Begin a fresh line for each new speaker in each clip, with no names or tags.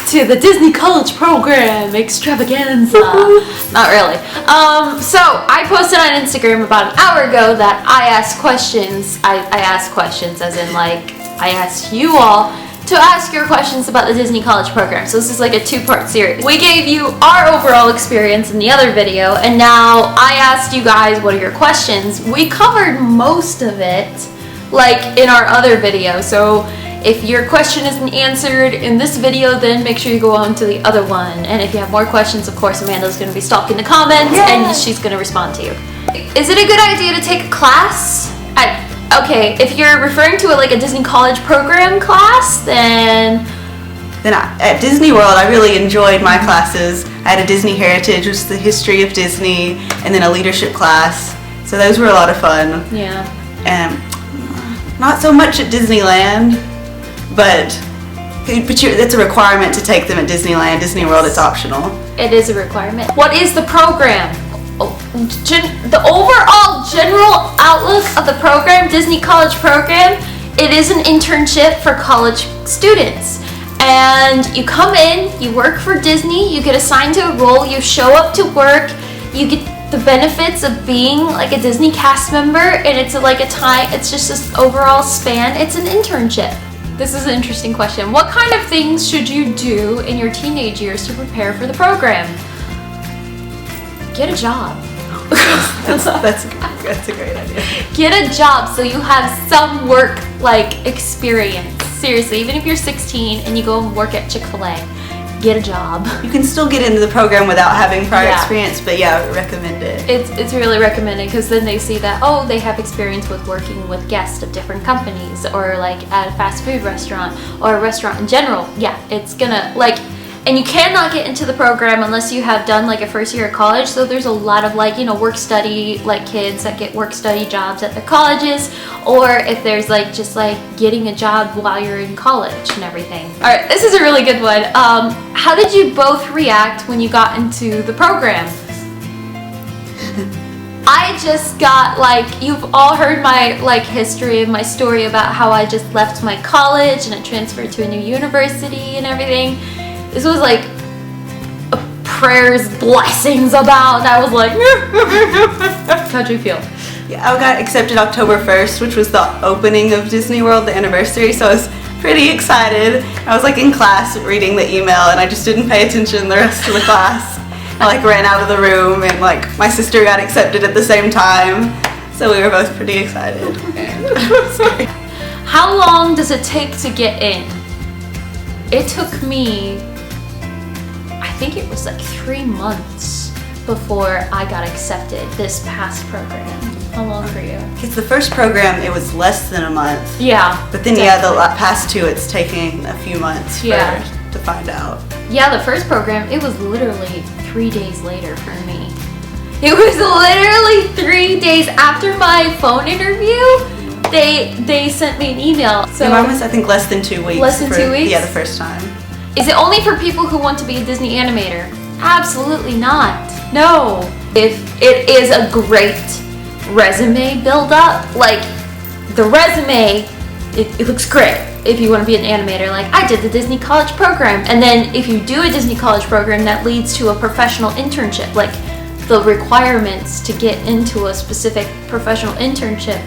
to the Disney College Program extravaganza. Not really. So I posted on Instagram about an hour ago that I asked questions. I asked questions as in like I asked you all to ask your questions about the Disney College Program. So this is like a two-part series. We gave you our overall experience in the other video, and now I asked you guys what are your questions. We covered most of it like in our other video. So if your question isn't answered in this video, then make sure you go on to the other one. And if you have more questions, of course, Amanda's going to be stalking the comments and she's going to respond to you. Is it a good idea to take a class? Okay, if you're referring to it like a Disney College Program class, then
at Disney World, I really enjoyed my classes. I had a Disney Heritage, which is the history of Disney, and then a leadership class. So those were a lot of fun.
Yeah.
And not so much at Disneyland, but it's a requirement to take them at Disneyland. Disney World, it's optional.
It is a requirement. What is the program? The overall general outlook of the program, Disney College Program, it is an internship for college students. And you come in, you work for Disney, you get assigned to a role, you show up to work, you get the benefits of being like a Disney cast member, and it's like it's just this overall span. It's an internship. This is an interesting question. What kind of things should you do in your teenage years to prepare for the program? Get a job.
That's a great idea.
Get a job so you have some work like experience. Seriously, even if you're 16 and you go and work at Chick-fil-A, get a job.
You can still get into the program without having prior experience, but yeah, I recommend it.
It's really recommended because then they see that, oh, they have experience with working with guests of different companies or like at a fast food restaurant or a restaurant in general. Yeah, it's gonna like, and you cannot get into the program unless you have done like a first year of college. So there's a lot of like, work study, like kids that get work study jobs at their colleges, or if there's like just like getting a job while you're in college and everything. All right, this is a really good one. How did you both react when you got into the program? I just got like, you've all heard my like history and my story about how I just left my college and I transferred to a new university and everything. This was like a prayers, blessings about, and I was like, how'd you feel?
Yeah, I got accepted October 1st, which was the opening of Disney World, the anniversary, so I was pretty excited. I was like in class reading the email and I just didn't pay attention the rest of the class. I like ran out of the room and like my sister got accepted at the same time, so we were both pretty excited.
How long does it take to get in? It took me, I think it was like 3 months before I got accepted this past program. How long for you?
Because the first program, it was less than a month.
Yeah.
But then definitely. The past two, it's taking a few months to find out.
Yeah, the first program, it was literally 3 days later for me. It was literally 3 days after my phone interview. They sent me an email. So
mine was, I think, less than 2 weeks.
Less than 2 weeks?
Yeah, the first time.
Is it only for people who want to be a Disney animator? Absolutely not. No. If it is a great resume build-up, like the resume, it looks great if you want to be an animator. Like, I did the Disney College Program. And then if you do a Disney College Program, that leads to a professional internship. Like, the requirements to get into a specific professional internship.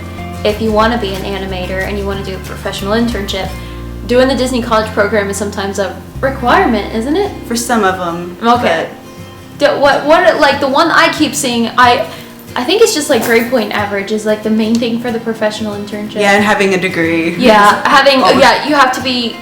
If you want to be an animator and you want to do a professional internship, doing the Disney College Program is sometimes a requirement, isn't it?
For some of them.
Okay. What like the one I keep seeing, I think it's just like grade point average is like the main thing for the professional internship.
Yeah, and having a degree.
Yeah, you have to be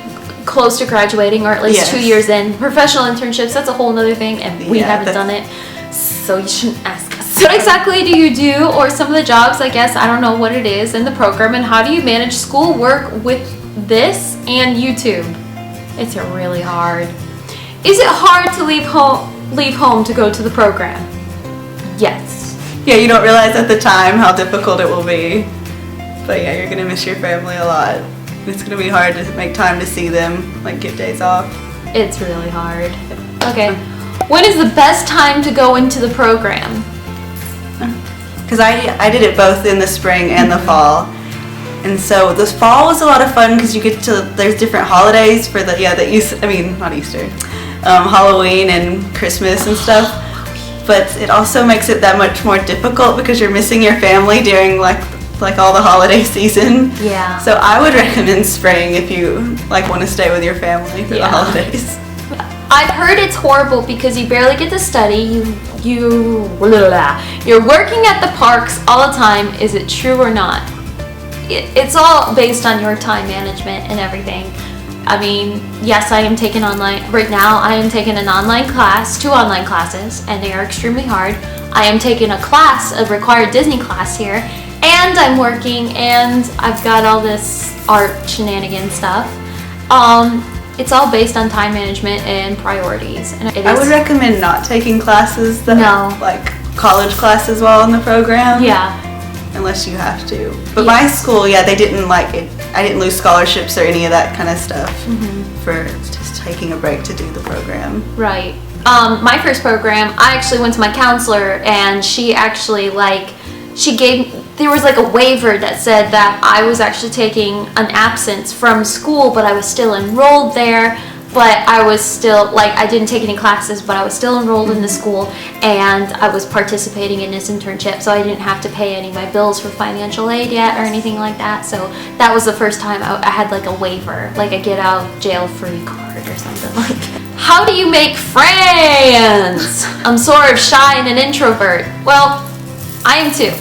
close to graduating or at least 2 years in. Professional internships, that's a whole nother thing, and we haven't done it, so you shouldn't ask us. What exactly do you do, or some of the jobs, I guess, I don't know what it is in the program, and how do you manage schoolwork with this and YouTube? It's really hard. Is it hard to leave home to go to the program? Yes.
Yeah, you don't realize at the time how difficult it will be. But yeah, you're gonna miss your family a lot. It's gonna be hard to make time to see them, like get days off.
It's really hard. Okay. When is the best time to go into the program?
Because I did it both in the spring and the fall. And so this fall was a lot of fun because you get to, there's different holidays for not Easter, Halloween and Christmas and stuff. But it also makes it that much more difficult because you're missing your family during like all the holiday season.
Yeah.
So I would recommend spring if you like want to stay with your family for the holidays.
I've heard it's horrible because you barely get to study. You're working at the parks all the time. Is it true or not? It's all based on your time management and everything. I mean, yes, I am taking online right now. I am taking an online class, 2 online classes, and they are extremely hard. I am taking a class, a required Disney class here, and I'm working, and I've got all this art shenanigan stuff. It's all based on time management and priorities. And
I would recommend not taking classes that like college classes while in the program.
Yeah.
Unless you have to. But my school, they didn't like it. I didn't lose scholarships or any of that kind of stuff for just taking a break to do the program.
Right. My first program, I actually went to my counselor, and she actually there was like a waiver that said that I was actually taking an absence from school, but I was still enrolled there. But I was still, I didn't take any classes, but I was still enrolled in the school, and I was participating in this internship, so I didn't have to pay any of my bills for financial aid yet or anything like that. So that was the first time I had like a waiver, like a get out of jail free card or something like that. How do you make friends? I'm sort of shy and an introvert. Well, I am too,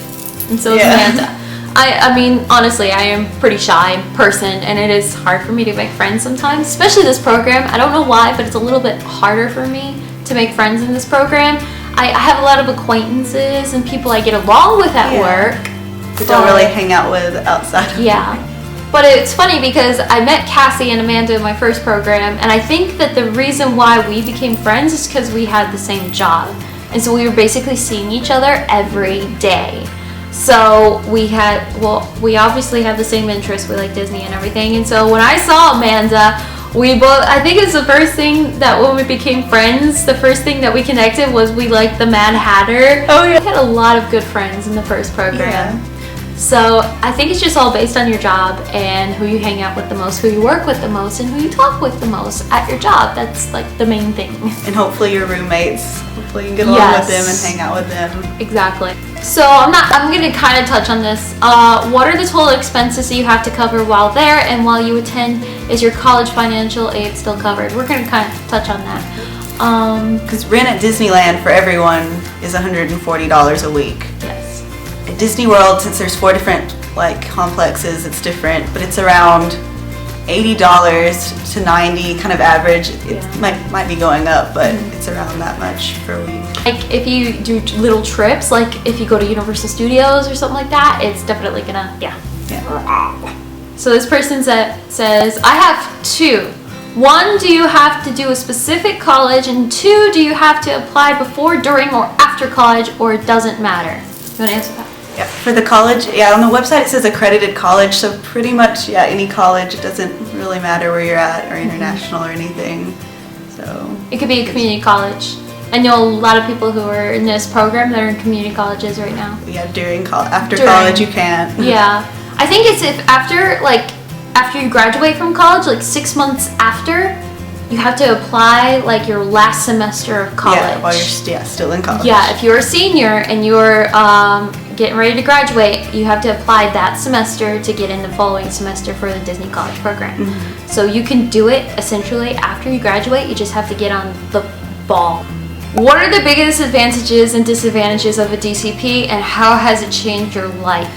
and so is Amanda. I mean, honestly, I am a pretty shy person, and it is hard for me to make friends sometimes, especially this program. I don't know why, but it's a little bit harder for me to make friends in this program. I have a lot of acquaintances and people I get along with at work.
But don't really hang out with outside of
But it's funny because I met Cassie and Amanda in my first program, and I think that the reason why we became friends is because we had the same job. And so we were basically seeing each other every day. So we obviously had the same interests. We like Disney and everything. And so when I saw Amanda, I think it's the first thing that when we became friends, the first thing that we connected was we liked the Mad Hatter. Oh yeah. We had a lot of good friends in the first program. Yeah. So I think it's just all based on your job and who you hang out with the most, who you work with the most, and who you talk with the most at your job. That's like the main thing.
And hopefully your roommates, hopefully you can get along with them and hang out with them.
Exactly. So I'm going to kind of touch on this. What are the total expenses that you have to cover while there and while you attend? Is your college financial aid still covered? We're going to kind of touch on that.
Because rent at Disneyland for everyone is $140 a week.
Yes.
At Disney World, since there's 4 different complexes, it's different, but it's around $80 to $90 kind of average. It might be going up, but it's around that much for a week.
Like if you do little trips, like if you go to Universal Studios or something like that, it's definitely gonna So this person says, I have 2. 1, do you have to do a specific college, and 2, do you have to apply before, during, or after college, or it doesn't matter? You want to answer that?
Yeah, for the college, on the website it says accredited college, so pretty much, any college. It doesn't really matter where you're at, or international or anything. So
it could be a community college. I know a lot of people who are in this program that are in community colleges right now.
Yeah, after college you can't.
Yeah, I think it's after you graduate from college, 6 months after, you have to apply your last semester of college.
Yeah, while you're still in college.
Yeah, if you're a senior and you're getting ready to graduate, you have to apply that semester to get in the following semester for the Disney College program. Mm-hmm. So you can do it essentially after you graduate. You just have to get on the ball. What are the biggest advantages and disadvantages of a DCP, and how has it changed your life?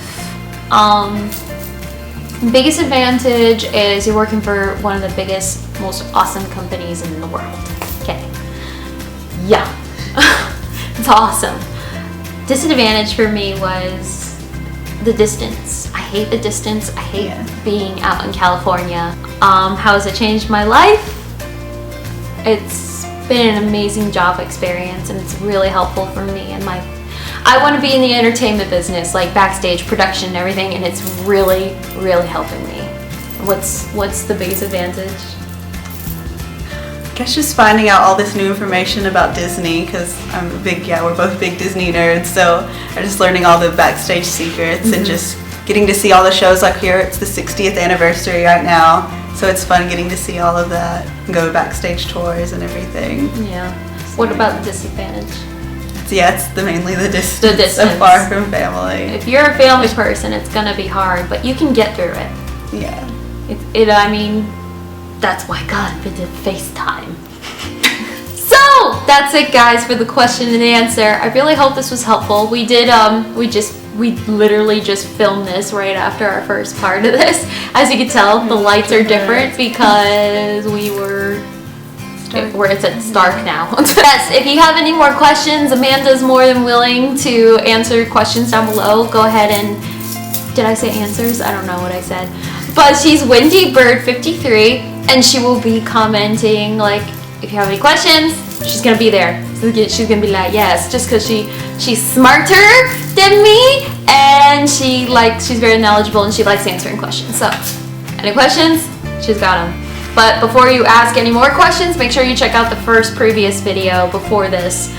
Biggest advantage is you're working for one of the biggest, most awesome companies in the world. Okay. Yeah. It's awesome. Disadvantage for me was the distance. I hate the distance. I hate being out in California. How has it changed my life? It's been an amazing job experience, and it's really helpful for me and I want to be in the entertainment business, backstage production and everything, and it's really, really helping me. What's the biggest advantage?
I guess just finding out all this new information about Disney, because we're both big Disney nerds, so I'm just learning all the backstage secrets and just getting to see all the shows. Here, it's the 60th anniversary right now, So it's fun getting to see all of that, and go backstage tours and everything.
Yeah. What about the disadvantage?
So yeah, it's mainly the distance. So far from family.
If you're a family person, it's gonna be hard, but you can get through it.
Yeah.
I mean, that's why God invented FaceTime. So that's it, guys, for the question and answer. I really hope this was helpful. We literally just filmed this right after our first part of this. As you can tell, the lights are different because it's dark now. Yes, if you have any more questions, Amanda's more than willing to answer questions down below. Go ahead and, did I say answers? I don't know what I said. But she's Windy Bird 53, and she will be commenting, like, if you have any questions, she's gonna be there. So she's gonna be like, yes, just because she's smarter than me, and she's very knowledgeable, and she likes answering questions. So, any questions? She's got them. But before you ask any more questions, make sure you check out the previous video before this,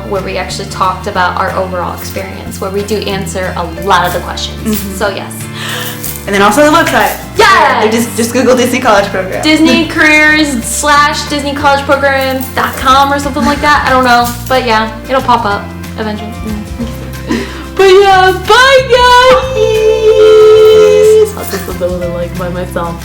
where we actually talked about our overall experience, where we do answer a lot of the questions. So yes.
And then also the website.
Yeah.
Just Google Disney College Program.
DisneyCareers/DisneyCollegeProgram.com or something like that. I don't know, but yeah, it'll pop up eventually. But yeah, bye guys. I'll just do it like by myself.